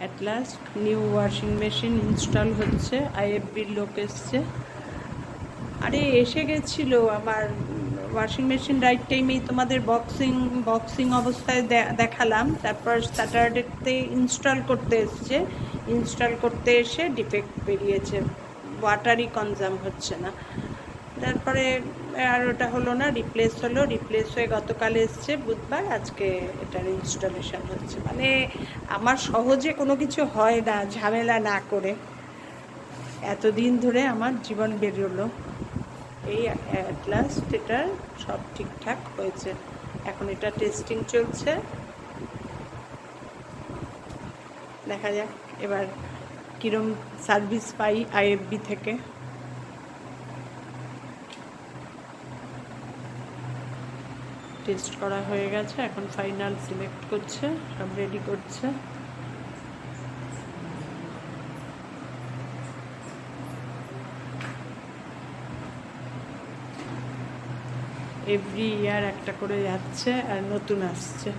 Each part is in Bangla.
At last new washing machine install হচ্ছে। আইএফবির লোক এসছে। আরে এসে গেছিলো আমার ওয়াশিং মেশিন রাইট টাইমেই তোমাদের বক্সিং অবস্থায় দেখালাম। তারপর স্যাটারডেতে ইনস্টল করতে এসছে। ইনস্টল করতে এসে ডিফেক্ট বেরিয়েছে, ওয়াটারই কনজাম হচ্ছে না। তারপরে আর ওটা হলো না, রিপ্লেস হলো। রিপ্লেস হয়ে গতকাল এসছে বুধবার, আজকে এটার ইনস্টলেশন হচ্ছে। মানে আমার সহজে কোনো কিছু হয় না ঝামেলা না করে। এতদিন ধরে আমার জীবন বেরোলো, এই অ্যাট লাস্ট এটা সব ঠিকঠাক হয়েছে। এখন এটা টেস্টিং চলছে, দেখা যাক এবার কীরম সার্ভিস পাই আইএফবি থেকে। টেস্ট করা হয়ে গেছে, এখন ফাইনাল সিলেক্ট করছে, সব রেডি করছে। এভরি ইয়ার একটা করে যাচ্ছে আর নতুন আসছে।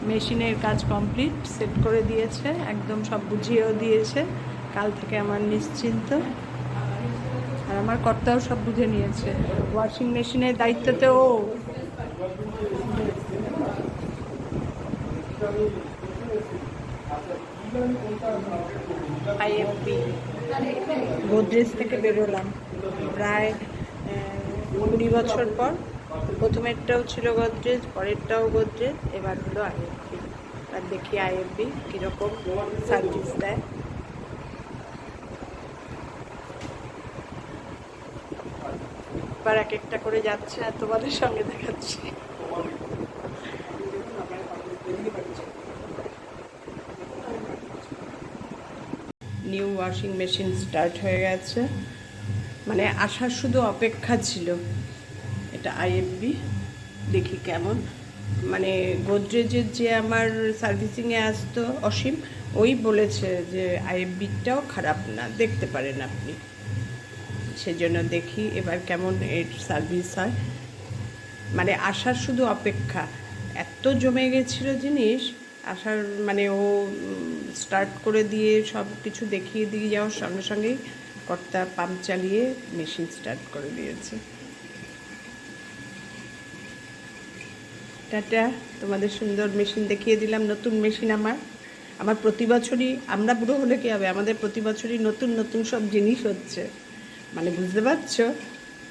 মেশিনের কাজ কমপ্লিট, সেট করে দিয়েছে, একদম সব বুঝিয়েও দিয়েছে। কাল থেকে আমার নিশ্চিন্ত। আর আমার কর্তাও সব বুঝে নিয়েছে। ওয়াশিং মেশিনের দায়িত্বতে ও। আইএফবি গোদরেজ থেকে বেরোলাম প্রায় 20 বছর পর। প্রথমেরটাও ছিল গোদরেজ, পরেরটাও গোদরেজ, এবার হলো আইএফবি। আর দেখি আইএফবি কীরকম সার্ভিস দেয়। এবার এক একটা করে যাচ্ছে আর তোমাদের সঙ্গে দেখাচ্ছি। নিউ ওয়াশিং মেশিন স্টার্ট হয়ে গেছে, মানে আসার শুধু অপেক্ষা ছিল। এটা আইএফবি, দেখি কেমন। মানে গোদরেজের যে আমার সার্ভিসিংয়ে আসতো অসীম, ওই বলেছে যে আইএফবিটাও খারাপ না, দেখতে পারেন আপনি। সেজন্য দেখি এবার কেমন এর সার্ভিস হয়। মানে আসার শুধু অপেক্ষা, এত জমে গেছিলো জিনিস। আসার মানে ও স্টার্ট করে দিয়ে সব কিছু দেখিয়ে দিয়ে যাওয়ার সঙ্গে সঙ্গেই কর্তা পাম্প চালিয়ে মেশিন স্টার্ট করে দিয়েছে। টাটা, তোমাদের সুন্দর মেশিন দেখিয়ে দিলাম। নতুন মেশিন আমার প্রতি বছরই, আমরা বুড়ো হলে কী হবে, আমাদের প্রতি বছরই নতুন নতুন সব জিনিস হচ্ছে। মানে বুঝতে পারছো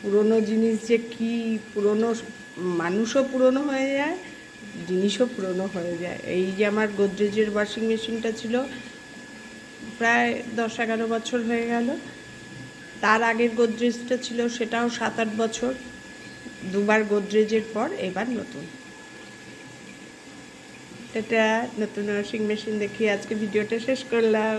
পুরনো জিনিস যে কি, পুরনো মানুষও পুরনো হয়ে যায়, জিনিসও পুরনো হয়ে যায়। এই যে আমার গোদরেজের ওয়াশিং মেশিনটা ছিল প্রায় 10-11 বছর হয়ে গেল। তার আগের গোদরেজটা ছিল সেটাও 7-8 বছর। দুবার গোদরেজের পর এবার নতুন। এটা নতুন ওয়াশিং মেশিন দেখিয়ে আজকে ভিডিওটা শেষ করলাম।